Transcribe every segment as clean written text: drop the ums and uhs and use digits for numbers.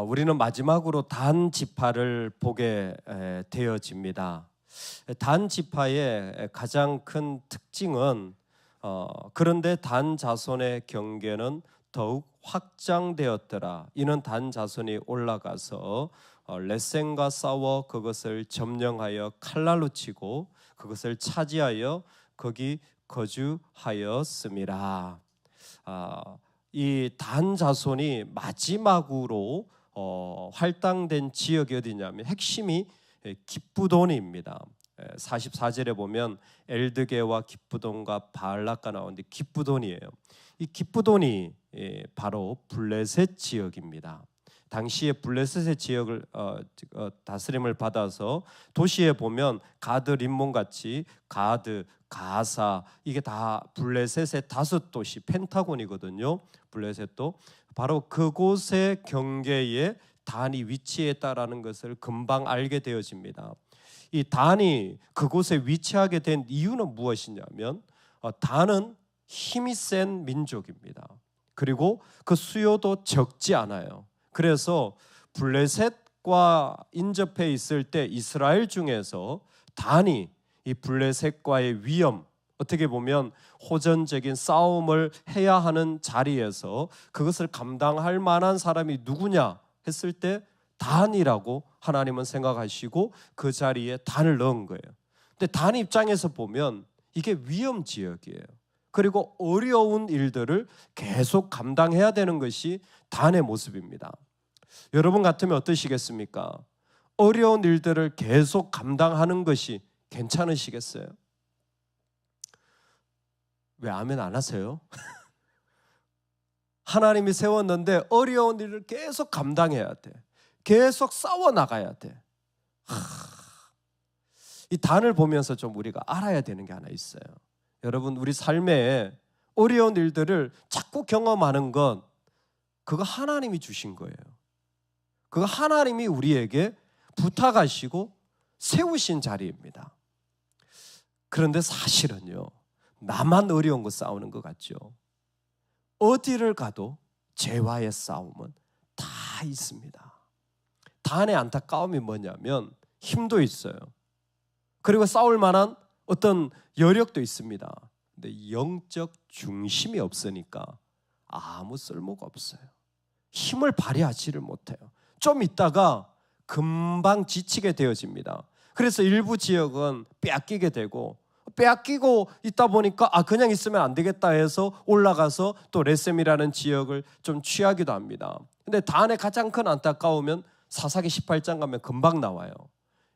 우리는 마지막으로 단 지파를 보게 되어집니다. 단 지파의 가장 큰 특징은 그런데 단 자손의 경계는 더욱 확장되었더라. 이는 단 자손이 올라가서 렛셈과 싸워 그것을 점령하여 칼날로 치고 그것을 차지하여 거기 거주하였습니다. 이 단 자손이 마지막으로 할당된 지역이 어디냐면 핵심이 기브돈입니다. 44절에 보면 엘드게와 기브돈과 바알락가 나오는데 기브돈이에요. 이 기브돈이 바로 블레셋 지역입니다. 당시에 블레셋의 지역을 다스림을 받아서 도시에 보면 가드 림몬 같이 가드, 가사 이게 다 블레셋의 5도시 펜타곤이거든요. 블레셋도 바로 그곳의 경계에 단이 위치했다라는 것을 금방 알게 되어집니다. 이 단이 그곳에 위치하게 된 이유는 무엇이냐면 단은 힘이 센 민족입니다. 그리고 그 수요도 적지 않아요. 그래서 블레셋과 인접해 있을 때 이스라엘 중에서 단이 이 블레셋과의 위험, 어떻게 보면 호전적인 싸움을 해야 하는 자리에서 그것을 감당할 만한 사람이 누구냐 했을 때 단이라고 하나님은 생각하시고 그 자리에 단을 넣은 거예요. 근데 단 입장에서 보면 이게 위험 지역이에요. 그리고 어려운 일들을 계속 감당해야 되는 것이 단의 모습입니다. 여러분 같으면 어떠시겠습니까? 어려운 일들을 계속 감당하는 것이 괜찮으시겠어요? 왜 아멘 안 하세요? 하나님이 세웠는데 어려운 일을 계속 감당해야 돼. 계속 싸워 나가야 돼. 이 단을 보면서 좀 우리가 알아야 되는 게 하나 있어요. 여러분, 우리 삶에 어려운 일들을 자꾸 경험하는 건 그거 하나님이 주신 거예요. 그거 하나님이 우리에게 부탁하시고 세우신 자리입니다. 그런데 사실은요, 나만 어려운 거 싸우는 것 같죠. 어디를 가도 죄와의 싸움은 다 있습니다. 단의 안타까움이 뭐냐면 힘도 있어요. 그리고 싸울 만한 어떤 여력도 있습니다. 근데 영적 중심이 없으니까 아무 쓸모가 없어요. 힘을 발휘하지를 못해요. 좀 있다가 금방 지치게 되어집니다. 그래서 일부 지역은 빼앗기게 되고 빼앗기고 있다 보니까 그냥 있으면 안 되겠다 해서 올라가서 또 렛셈이라는 지역을 좀 취하기도 합니다. 근데 단의 가장 큰 안타까움은 사사기 18장 가면 금방 나와요.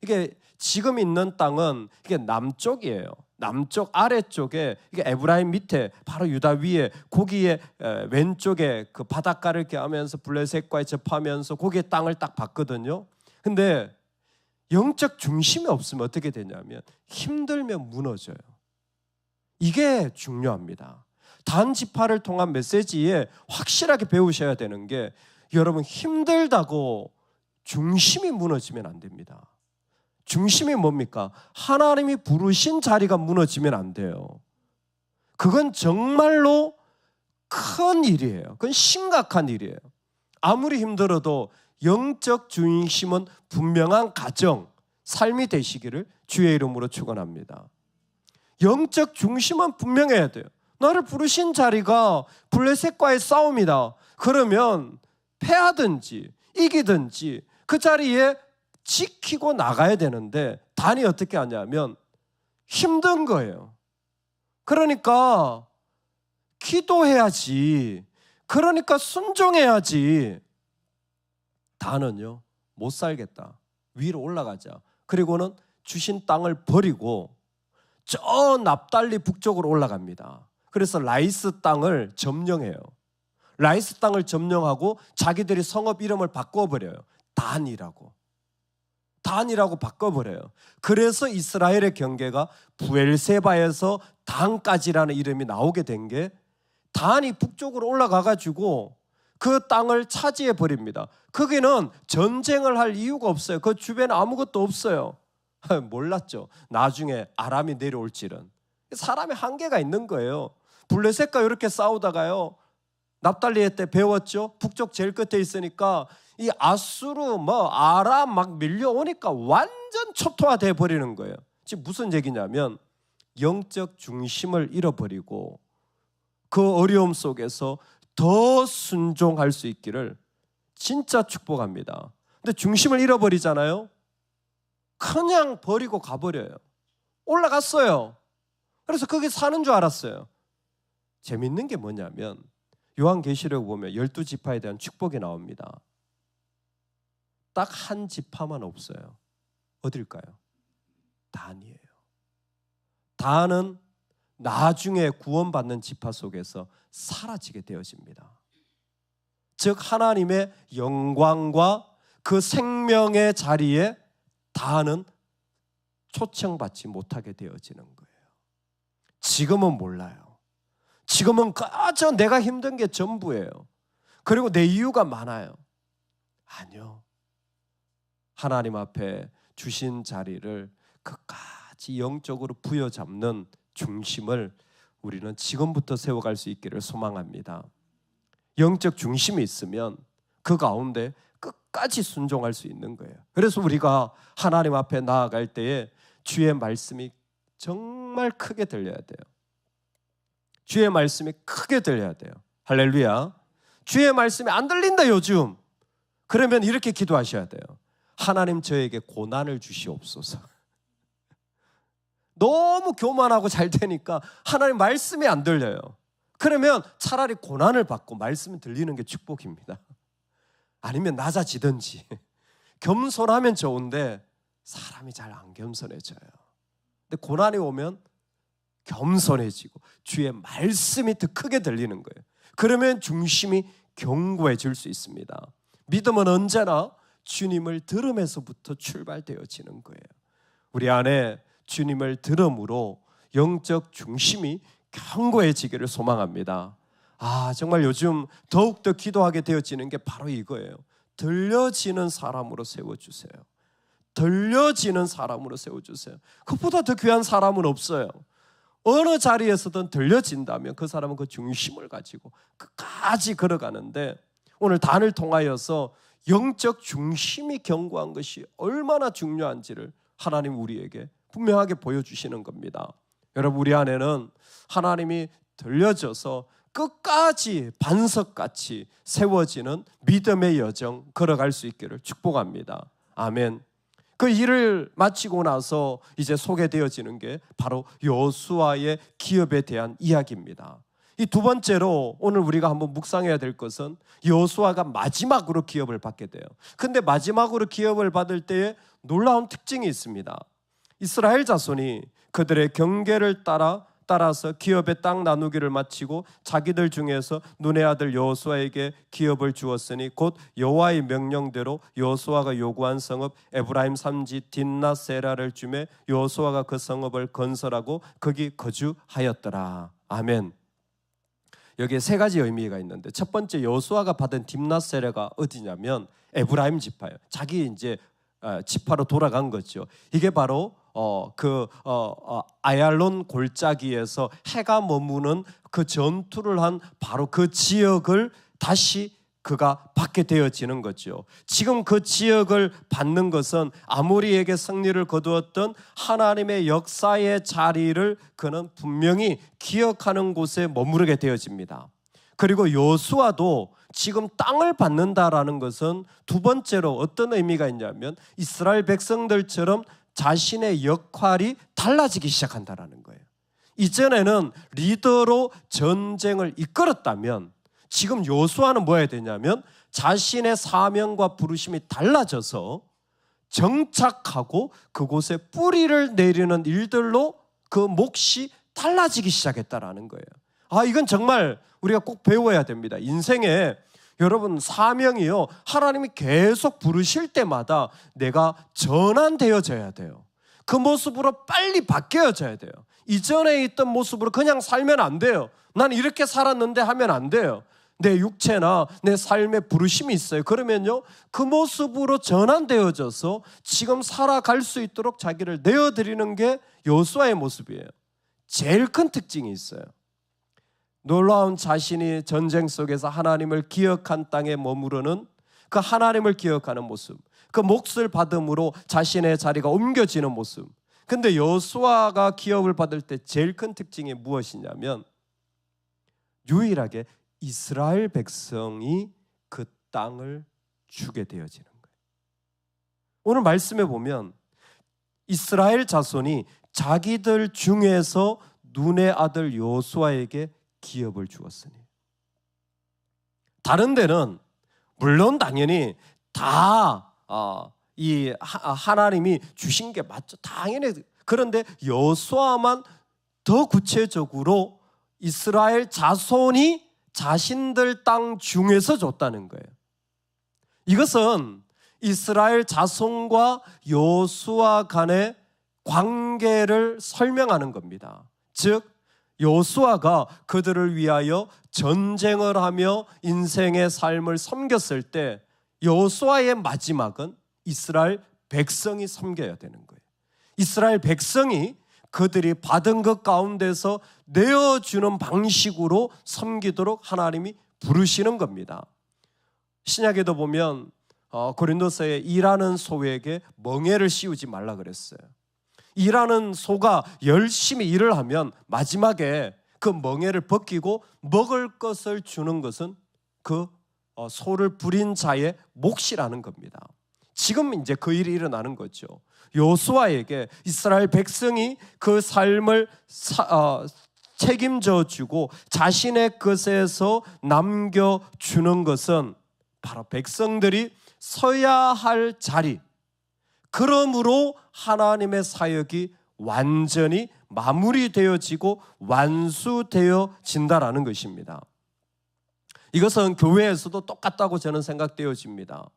이게 지금 있는 땅은 이게 남쪽이에요. 남쪽 아래쪽에 이게 에브라임 밑에 바로 유다 위에 거기에 왼쪽에 그 바닷가를 이렇게 하면서 블레셋과에 접하면서 거기에 땅을 딱 봤거든요. 근데 영적 중심이 없으면 어떻게 되냐면 힘들면 무너져요. 이게 중요합니다. 단 지파를 통한 메시지에 확실하게 배우셔야 되는 게 여러분 힘들다고 중심이 무너지면 안 됩니다. 중심이 뭡니까? 하나님이 부르신 자리가 무너지면 안 돼요. 그건 정말로 큰 일이에요. 그건 심각한 일이에요. 아무리 힘들어도 영적 중심은 분명한 가정, 삶이 되시기를 주의 이름으로 축원합니다. 영적 중심은 분명해야 돼요. 나를 부르신 자리가 블레셋과의 싸움이다. 그러면 패하든지 이기든지 그 자리에 지키고 나가야 되는데 단이 어떻게 하냐면 힘든 거예요. 그러니까 기도해야지. 그러니까 순종해야지. 단은요, 못 살겠다. 위로 올라가자. 그리고는 주신 땅을 버리고 저 납달리 북쪽으로 올라갑니다. 그래서 라이스 땅을 점령해요. 라이스 땅을 점령하고 자기들이 성읍 이름을 바꿔버려요. 단이라고 바꿔버려요. 그래서 이스라엘의 경계가 부엘세바에서 단까지라는 이름이 나오게 된 게 단이 북쪽으로 올라가가지고 그 땅을 차지해 버립니다. 거기는 전쟁을 할 이유가 없어요. 그 주변에 아무것도 없어요. 몰랐죠. 나중에 아람이 내려올 줄은. 사람의 한계가 있는 거예요. 블레셋과 이렇게 싸우다가요, 납달리 때 배웠죠. 북쪽 제일 끝에 있으니까 이 아수르 아람 막 밀려오니까 완전 초토화돼 버리는 거예요. 지금 무슨 얘기냐면 영적 중심을 잃어버리고 그 어려움 속에서 더 순종할 수 있기를 진짜 축복합니다. 근데 중심을 잃어버리잖아요. 그냥 버리고 가버려요. 올라갔어요. 그래서 거기 사는 줄 알았어요. 재밌는 게 뭐냐면 요한계시록 보면 12지파에 대한 축복이 나옵니다. 딱 한 지파만 없어요. 어딜까요? 단이에요. 단은 나중에 구원받는 지파 속에서 사라지게 되어집니다. 즉 하나님의 영광과 그 생명의 자리에 단은 초청받지 못하게 되어지는 거예요. 지금은 몰라요. 지금은 그저 내가 힘든 게 전부예요. 그리고 내 이유가 많아요. 아니요. 하나님 앞에 주신 자리를 끝까지 영적으로 부여잡는 중심을 우리는 지금부터 세워갈 수 있기를 소망합니다. 영적 중심이 있으면 그 가운데 끝까지 순종할 수 있는 거예요. 그래서 우리가 하나님 앞에 나아갈 때에 주의 말씀이 정말 크게 들려야 돼요. 주의 말씀이 크게 들려야 돼요. 할렐루야. 주의 말씀이 안 들린다 요즘. 그러면 이렇게 기도하셔야 돼요. 하나님 저에게 고난을 주시옵소서. 너무 교만하고 잘 되니까 하나님 말씀이 안 들려요. 그러면 차라리 고난을 받고 말씀이 들리는 게 축복입니다. 아니면 낮아지든지. 겸손하면 좋은데 사람이 잘 안 겸손해져요. 근데 고난이 오면 겸손해지고 주의 말씀이 더 크게 들리는 거예요. 그러면 중심이 견고해질 수 있습니다. 믿음은 언제나 주님을 들음에서부터 출발되어지는 거예요. 우리 안에 주님을 들음으로 영적 중심이 견고해지기를 소망합니다. 정말 요즘 더욱더 기도하게 되어지는 게 바로 이거예요. 들려지는 사람으로 세워주세요. 들려지는 사람으로 세워주세요. 그보다 더 귀한 사람은 없어요. 어느 자리에서든 들려진다면 그 사람은 그 중심을 가지고 끝까지 걸어가는데 오늘 단을 통하여서 영적 중심이 견고한 것이 얼마나 중요한지를 하나님 우리에게 분명하게 보여주시는 겁니다. 여러분 우리 안에는 하나님이 들려져서 끝까지 반석같이 세워지는 믿음의 여정 걸어갈 수 있기를 축복합니다. 아멘. 그 일을 마치고 나서 이제 소개되어지는 게 바로 여호수아의 기업에 대한 이야기입니다. 이 두 번째로 오늘 우리가 한번 묵상해야 될 것은 여호수아가 마지막으로 기업을 받게 돼요. 근데 마지막으로 기업을 받을 때에 놀라운 특징이 있습니다. 이스라엘 자손이 그들의 경계를 따라서 기업의 땅 나누기를 마치고 자기들 중에서 눈의 아들 여호수아에게 기업을 주었으니 곧 여호와의 명령대로 여호수아가 요구한 성읍 에브라임 산지 딘나세라를 주매 여호수아가 그 성읍을 건설하고 거기 거주하였더라. 아멘. 여기에 세 가지 의미가 있는데 첫 번째 여호수아가 받은 딥나세라가 어디냐면 에브라임 지파예요. 자기 이제 지파로 돌아간 거죠. 이게 바로 아얄론 골짜기에서 해가 머무는 그 전투를 한 바로 그 지역을 다시 그가 받게 되어지는 거죠. 지금 그 지역을 받는 것은 아모리에게 승리를 거두었던 하나님의 역사의 자리를 그는 분명히 기억하는 곳에 머무르게 되어집니다. 그리고 여호수아도 지금 땅을 받는다라는 것은 두 번째로 어떤 의미가 있냐면 이스라엘 백성들처럼 자신의 역할이 달라지기 시작한다라는 거예요. 이전에는 리더로 전쟁을 이끌었다면 지금 여호수아는 뭐 해야 되냐면 자신의 사명과 부르심이 달라져서 정착하고 그곳에 뿌리를 내리는 일들로 그 몫이 달라지기 시작했다라는 거예요. 이건 정말 우리가 꼭 배워야 됩니다. 인생에 여러분 사명이요 하나님이 계속 부르실 때마다 내가 전환되어져야 돼요. 그 모습으로 빨리 바뀌어져야 돼요. 이전에 있던 모습으로 그냥 살면 안 돼요. 난 이렇게 살았는데 하면 안 돼요. 내 육체나 내 삶에 부르심이 있어요. 그러면요 그 모습으로 전환되어져서 지금 살아갈 수 있도록 자기를 내어드리는 게 여호수아의 모습이에요. 제일 큰 특징이 있어요. 놀라운 자신이 전쟁 속에서 하나님을 기억한 땅에 머무르는 그 하나님을 기억하는 모습, 그 몫을 받음으로 자신의 자리가 옮겨지는 모습. 근데 여호수아가 기업을 받을 때 제일 큰 특징이 무엇이냐면 유일하게 이스라엘 백성이 그 땅을 주게 되어지는 거예요. 오늘 말씀에 보면 이스라엘 자손이 자기들 중에서 눈의 아들 여호수아에게 기업을 주었으니, 다른 데는 물론 당연히 다 이 하나님이 주신 게 맞죠. 당연히. 그런데 여호수아만 더 구체적으로 이스라엘 자손이 자신들 땅 중에서 줬다는 거예요. 이것은 이스라엘 자손과 여호수아 간의 관계를 설명하는 겁니다. 즉 여호수아가 그들을 위하여 전쟁을 하며 인생의 삶을 섬겼을 때 여호수아의 마지막은 이스라엘 백성이 섬겨야 되는 거예요. 이스라엘 백성이 그들이 받은 것 가운데서 내어주는 방식으로 섬기도록 하나님이 부르시는 겁니다. 신약에도 보면 고린도서에 일하는 소에게 멍에를 씌우지 말라 그랬어요. 일하는 소가 열심히 일을 하면 마지막에 그 멍에를 벗기고 먹을 것을 주는 것은 그 소를 부린 자의 몫이라는 겁니다. 지금 이제 그 일이 일어나는 거죠. 여호수아에게 이스라엘 백성이 그 삶을 책임져 주고 자신의 것에서 남겨주는 것은 바로 백성들이 서야 할 자리, 그러므로 하나님의 사역이 완전히 마무리되어지고 완수되어진다라는 것입니다. 이것은 교회에서도 똑같다고 저는 생각되어집니다.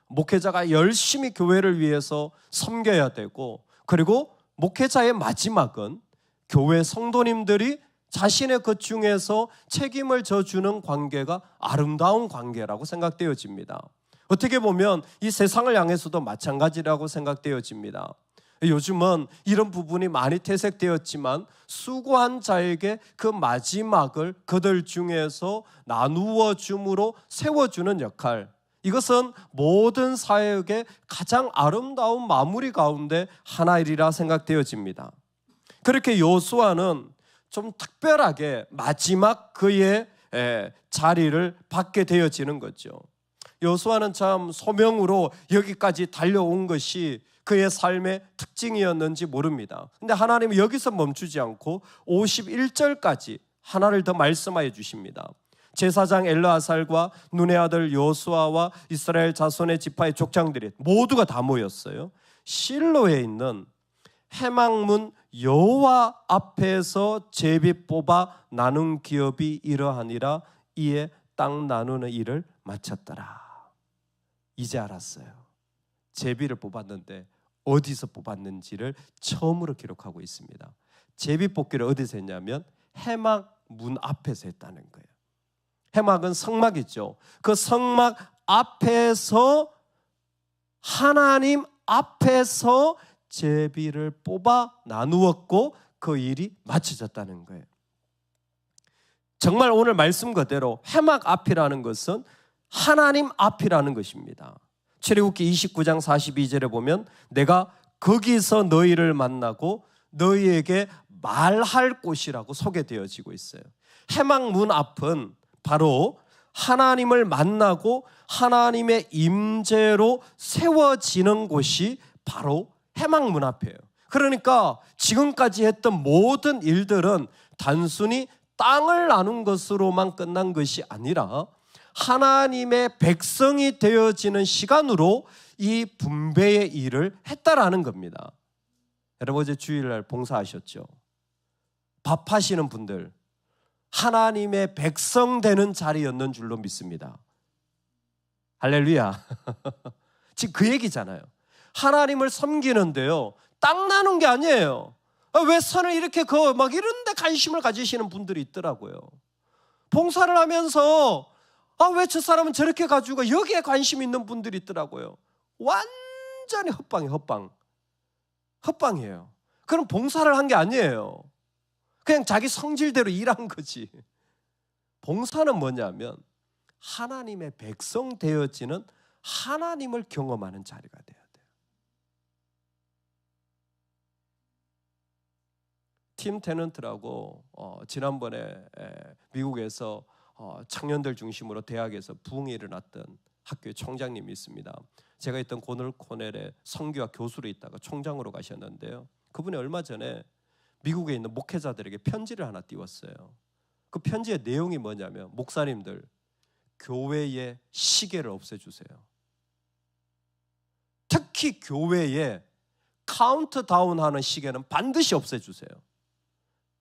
목회자가 열심히 교회를 위해서 섬겨야 되고, 그리고 목회자의 마지막은 교회 성도님들이 자신의 것 중에서 책임을 져주는 관계가 아름다운 관계라고 생각되어집니다. 어떻게 보면 이 세상을 향해서도 마찬가지라고 생각되어집니다. 요즘은 이런 부분이 많이 퇴색되었지만 수고한 자에게 그 마지막을 그들 중에서 나누어 줌으로 세워주는 역할, 이것은 모든 사역의 가장 아름다운 마무리 가운데 하나이라 생각되어집니다. 그렇게 여호수아는 좀 특별하게 마지막 그의 자리를 받게 되어지는 거죠. 여호수아는 참 소명으로 여기까지 달려온 것이 그의 삶의 특징이었는지 모릅니다. 근데 하나님은 여기서 멈추지 않고 51절까지 하나를 더 말씀하여 주십니다. 제사장 엘르아살과 눈의 아들 여호수아와 이스라엘 자손의 지파의 족장들이 모두가 다 모였어요. 실로에 있는 회막문 여호와 앞에서 제비 뽑아 나눈 기업이 이러하니라. 이에 땅 나누는 일을 마쳤더라. 이제 알았어요. 제비를 뽑았는데 어디서 뽑았는지를 처음으로 기록하고 있습니다. 제비 뽑기를 어디서 했냐면 회막 문 앞에서 했다는 거예요. 회막은 성막이죠. 그 성막 앞에서, 하나님 앞에서 제비를 뽑아 나누었고 그 일이 마쳐졌다는 거예요. 정말 오늘 말씀 그대로 회막 앞이라는 것은 하나님 앞이라는 것입니다. 출애굽기 29장 42절에 보면 내가 거기서 너희를 만나고 너희에게 말할 곳이라고 소개되어지고 있어요. 회막 문 앞은 바로 하나님을 만나고 하나님의 임재로 세워지는 곳이 바로 회막 문 앞이에요. 그러니까 지금까지 했던 모든 일들은 단순히 땅을 나눈 것으로만 끝난 것이 아니라 하나님의 백성이 되어지는 시간으로 이 분배의 일을 했다라는 겁니다. 여러분 어제 주일날 봉사하셨죠? 밥하시는 분들 하나님의 백성 되는 자리였는 줄로 믿습니다. 할렐루야. 지금 그 얘기잖아요. 하나님을 섬기는데요, 땅 나눈 게 아니에요. 왜 선을 이렇게 막 이런 데 관심을 가지시는 분들이 있더라고요. 봉사를 하면서 왜 저 사람은 저렇게 가지고 여기에 관심 있는 분들이 있더라고요. 완전히 헛방이에요. 헛방이에요. 그럼 봉사를 한 게 아니에요. 그냥 자기 성질대로 일한 거지. 봉사는 뭐냐면 하나님의 백성 되어지는 하나님을 경험하는 자리가 돼야 돼요. 팀 테넌트라고 지난번에 미국에서 청년들 중심으로 대학에서 부흥이 일어났던 학교의 총장님이 있습니다. 제가 있던 코넬의 성교학 교수로 있다가 총장으로 가셨는데요. 그분이 얼마 전에 미국에 있는 목회자들에게 편지를 하나 띄웠어요. 그 편지의 내용이 뭐냐면, 목사님들, 교회의 시계를 없애주세요. 특히 교회에 카운트다운하는 시계는 반드시 없애주세요.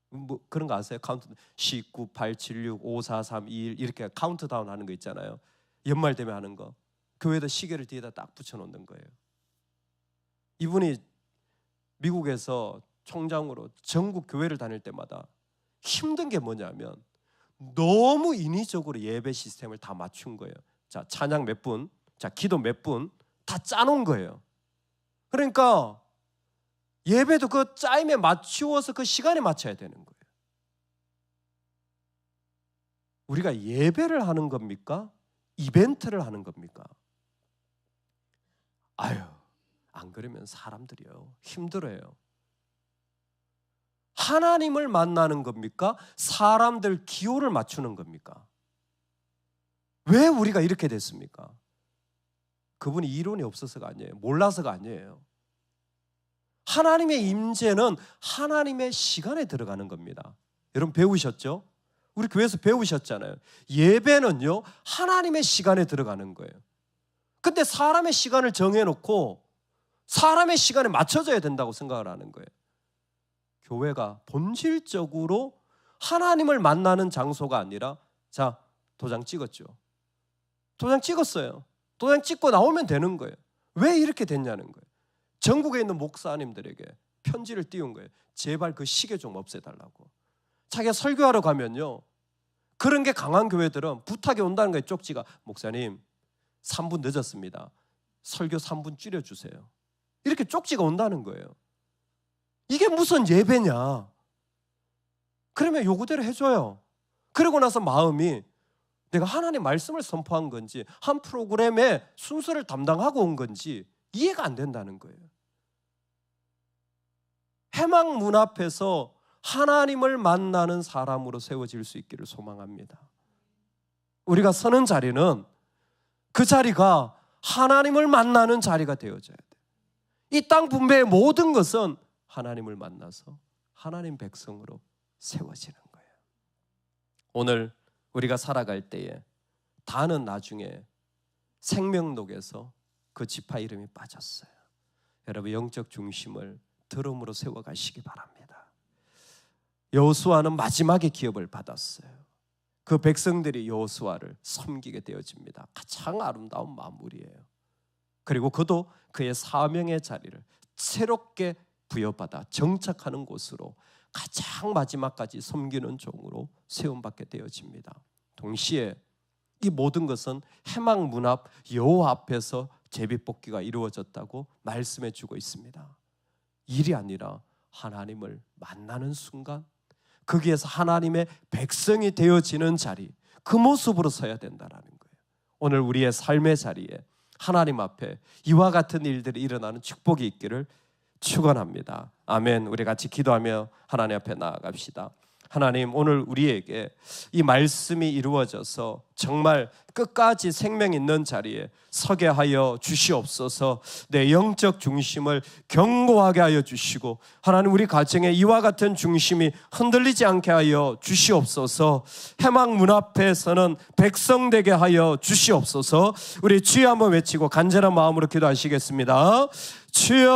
뭐 그런 거 아세요? 카운트 19, 8, 7, 6, 5, 4, 3, 2, 1 이렇게 카운트다운 하는 거 있잖아요. 연말 되면 하는 거. 교회에다 시계를 뒤에다 딱 붙여놓는 거예요. 이분이 미국에서 총장으로 전국 교회를 다닐 때마다 힘든 게 뭐냐면 너무 인위적으로 예배 시스템을 다 맞춘 거예요. 자, 찬양 몇 분, 자, 기도 몇 분 다 짜놓은 거예요. 그러니까 예배도 그 짜임에 맞추어서 그 시간에 맞춰야 되는 거예요. 우리가 예배를 하는 겁니까? 이벤트를 하는 겁니까? 아유, 안 그러면 사람들이요 힘들어요. 하나님을 만나는 겁니까? 사람들 기호를 맞추는 겁니까? 왜 우리가 이렇게 됐습니까? 그분이 이론이 없어서가 아니에요. 몰라서가 아니에요. 하나님의 임재는 하나님의 시간에 들어가는 겁니다. 여러분 배우셨죠? 우리 교회에서 배우셨잖아요. 예배는요 하나님의 시간에 들어가는 거예요. 근데 사람의 시간을 정해놓고 사람의 시간에 맞춰져야 된다고 생각을 하는 거예요. 교회가 본질적으로 하나님을 만나는 장소가 아니라, 자, 도장 찍었죠. 도장 찍었어요. 도장 찍고 나오면 되는 거예요. 왜 이렇게 됐냐는 거예요. 전국에 있는 목사님들에게 편지를 띄운 거예요. 제발 그 시계 좀 없애달라고. 자기가 설교하러 가면요, 그런 게 강한 교회들은 부탁이 온다는 거예요. 쪽지가, 목사님 3분 늦었습니다. 설교 3분 줄여주세요. 이렇게 쪽지가 온다는 거예요. 이게 무슨 예배냐? 그러면 요구대로 해줘요. 그러고 나서 마음이 내가 하나님의 말씀을 선포한 건지 한 프로그램의 순서를 담당하고 온 건지 이해가 안 된다는 거예요. 해망 문 앞에서 하나님을 만나는 사람으로 세워질 수 있기를 소망합니다. 우리가 서는 자리는 그 자리가 하나님을 만나는 자리가 되어져야 돼요. 이 땅 분배의 모든 것은 하나님을 만나서 하나님 백성으로 세워지는 거예요. 오늘 우리가 살아갈 때에 다는 나중에 생명록에서 그 지파 이름이 빠졌어요. 여러분 영적 중심을 들음으로 세워가시기 바랍니다. 여호수아는 마지막에 기업을 받았어요. 그 백성들이 여호수아를 섬기게 되어집니다. 가장 아름다운 마무리예요. 그리고 그도 그의 사명의 자리를 새롭게 부여받아 정착하는 곳으로 가장 마지막까지 섬기는 종으로 세움받게 되어집니다. 동시에 이 모든 것은 해막 문 앞 여호와 앞에서 제비뽑기가 이루어졌다고 말씀해 주고 있습니다. 일이 아니라 하나님을 만나는 순간, 거기에서 하나님의 백성이 되어지는 자리, 그 모습으로 서야 된다는 거예요. 오늘 우리의 삶의 자리에 하나님 앞에 이와 같은 일들이 일어나는 축복이 있기를 축원합니다. 아멘. 우리 같이 기도하며 하나님 앞에 나아갑시다. 하나님, 오늘 우리에게 이 말씀이 이루어져서 정말 끝까지 생명 있는 자리에 서게 하여 주시옵소서. 내 영적 중심을 견고하게 하여 주시고, 하나님 우리 가정에 이와 같은 중심이 흔들리지 않게 하여 주시옵소서. 해막 문 앞에서는 백성 되게 하여 주시옵소서. 우리 주여 한번 외치고 간절한 마음으로 기도하시겠습니다. 주여.